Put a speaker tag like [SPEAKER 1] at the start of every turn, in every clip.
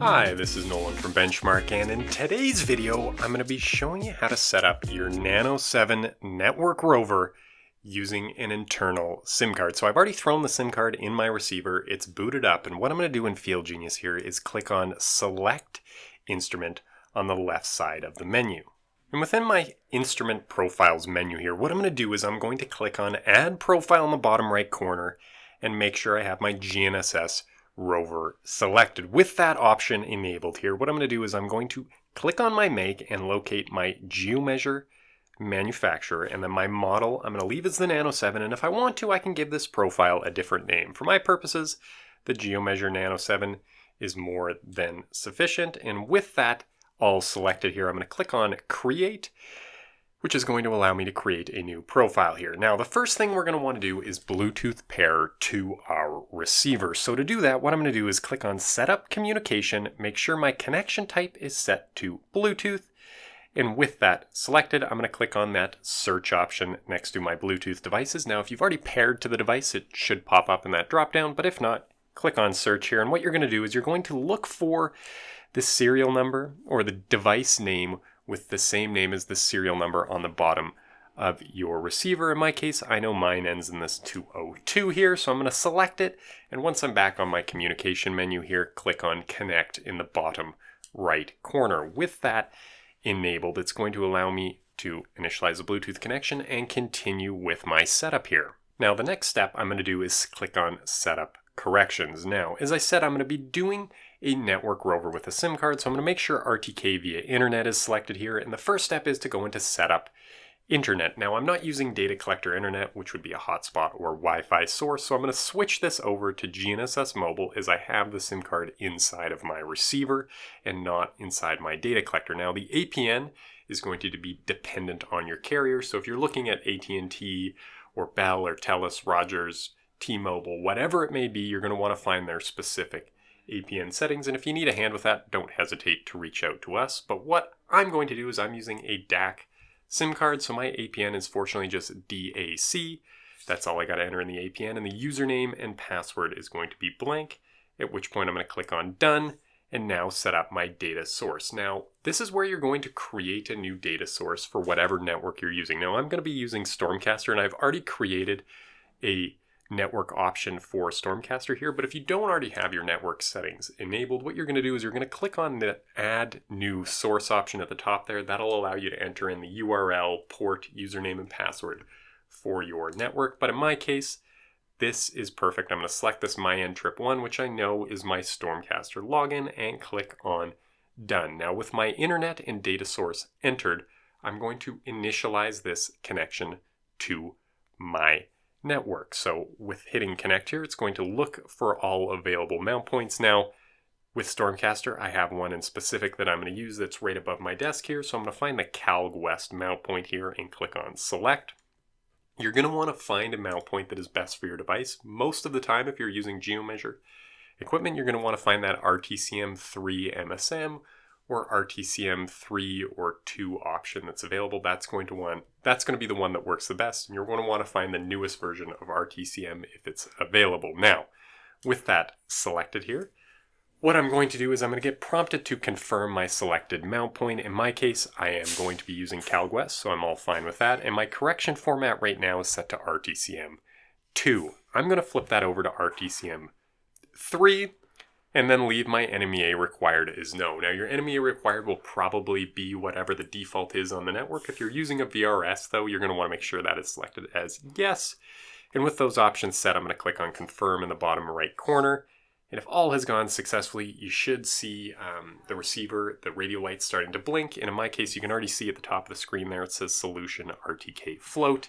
[SPEAKER 1] Hi, this is Nolan from Benchmark, and in today's video, I'm going to be showing you how to set up your Nano 7 network rover using an internal SIM card. So I've already thrown the SIM card in my receiver, it's booted up, and what I'm going to do in Field Genius here is click on Select Instrument on the left side of the menu. And within my Instrument Profiles menu here, what I'm going to do is I'm going to click on Add Profile in the bottom right corner and make sure I have my GNSS rover selected. With that option enabled here, what I'm going to do is I'm going to click on my make and locate my GeoMeasure manufacturer, and then my model I'm going to leave as the Nano 7, and if I want to I can give this profile a different name. For my purposes, the GeoMeasure Nano 7 is more than sufficient, and with that all selected here, I'm going to click on Create, which is going to allow me to create a new profile here. Now, the first thing we're going to want to do is Bluetooth pair to our receiver. So to do that, what I'm going to do is click on Setup Communication, make sure my connection type is set to Bluetooth, and with that selected, I'm going to click on that search option next to my Bluetooth devices. Now, if you've already paired to the device, it should pop up in that dropdown, but if not, click on search here, and what you're going to do is you're going to look for the serial number or the device name with the same name as the serial number on the bottom of your receiver. In my case, I know mine ends in this 202 here, so I'm going to select it, and once I'm back on my communication menu here, click on Connect in the bottom right corner. With that enabled, it's going to allow me to initialize a Bluetooth connection and continue with my setup here. Now, the next step I'm going to do is click on Setup Corrections. Now, as I said, I'm going to be doing a network rover with a SIM card, so I'm going to make sure RTK via internet is selected here, and the first step is to go into Setup Internet. Now, I'm not using data collector internet, which would be a hotspot or Wi-Fi source, so I'm going to switch this over to GNSS Mobile as I have the SIM card inside of my receiver and not inside my data collector. Now, the APN is going to be dependent on your carrier, so if you're looking at AT&T or Bell or Telus, Rogers, T-Mobile, whatever it may be, you're going to want to find their specific APN settings, and if you need a hand with that, don't hesitate to reach out to us. But what I'm going to do is I'm using a DAC SIM card, so my APN is fortunately just DAC. That's all I got to enter in the APN, and the username and password is going to be blank, at which point I'm going to click on Done, and now set up my data source. Now, this is where you're going to create a new data source for whatever network you're using. Now, I'm going to be using Stormcaster, and I've already created a network option for Stormcaster here, but if you don't already have your network settings enabled, what you're going to do is you're going to click on the Add New Source option at the top there. That'll allow you to enter in the URL, port, username, and password for your network. But in my case, this is perfect. I'm going to select this MyNTrip1, which I know is my Stormcaster login, and click on Done. Now, with my internet and data source entered, I'm going to initialize this connection to my network. So with hitting connect here, it's going to look for all available mount points. Now, with Stormcaster, I have one in specific that I'm going to use that's right above my desk here. So I'm going to find the Calg West mount point here and click on select. You're going to want to find a mount point that is best for your device. Most of the time, if you're using GeoMeasure equipment, you're going to want to find that RTCM3 MSM or RTCM 3 or 2 option that's available. That's going to be the one that works the best, and you're going to want to find the newest version of RTCM if it's available. Now, with that selected here, what I'm going to do is I'm going to get prompted to confirm my selected mount point. In my case, I am going to be using Calg West, so I'm all fine with that, and my correction format right now is set to RTCM 2. I'm going to flip that over to RTCM 3, and then leave my NMEA required as no. Now, your NMEA required will probably be whatever the default is on the network. If you're using a VRS, though, you're going to want to make sure that is selected as yes. And with those options set, I'm going to click on Confirm in the bottom right corner. And if all has gone successfully, you should see the receiver, the radio light starting to blink. And in my case, you can already see at the top of the screen there, it says Solution RTK Float.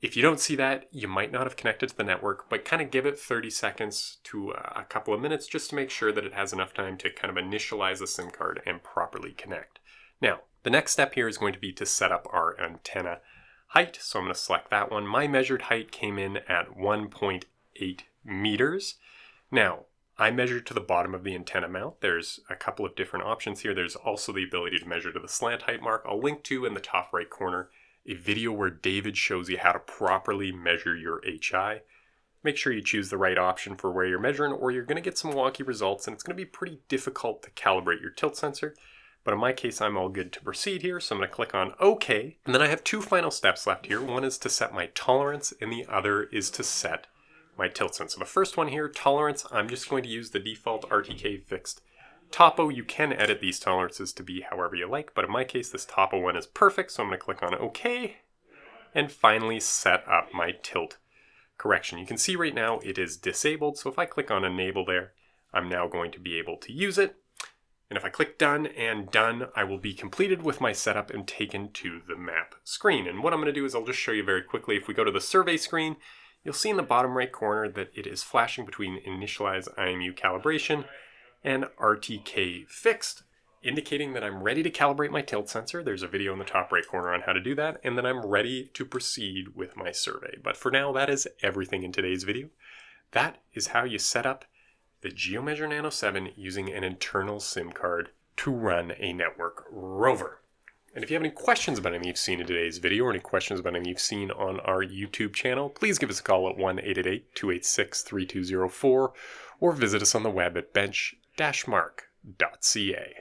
[SPEAKER 1] If you don't see that, you might not have connected to the network, but kind of give it 30 seconds to a couple of minutes just to make sure that it has enough time to kind of initialize the SIM card and properly connect. Now, the next step here is going to be to set up our antenna height. So I'm going to select that one. My measured height came in at 1.8 meters. Now, I measured to the bottom of the antenna mount. There's a couple of different options here. There's also the ability to measure to the slant height mark. I'll link to in the top right corner a video where David shows you how to properly measure your HI. Make sure you choose the right option for where you're measuring, or you're going to get some wonky results and it's going to be pretty difficult to calibrate your tilt sensor. But in my case, I'm all good to proceed here, so I'm going to click on OK. And then I have two final steps left here. One is to set my tolerance, and the other is to set my tilt sensor. The first one here, tolerance, I'm just going to use the default RTK fixed topo. You can edit these tolerances to be however you like, but in my case, this topo one is perfect, so I'm going to click on OK. And finally set up my tilt correction. You can see right now it is disabled, so if I click on enable there, I'm now going to be able to use it. And if I click done and done, I will be completed with my setup and taken to the map screen. And what I'm going to do is I'll just show you very quickly. If we go to the survey screen, you'll see in the bottom right corner that it is flashing between initialize IMU calibration and RTK fixed, indicating that I'm ready to calibrate my tilt sensor. There's a video in the top right corner on how to do that, and then I'm ready to proceed with my survey. But for now, that is everything in today's video. That is how you set up the GeoMeasure Nano 7 using an internal SIM card to run a network rover. And if you have any questions about anything you've seen in today's video, or any questions about anything you've seen on our YouTube channel, please give us a call at 1-888-286-3204, or visit us on the web at bench-mark.ca.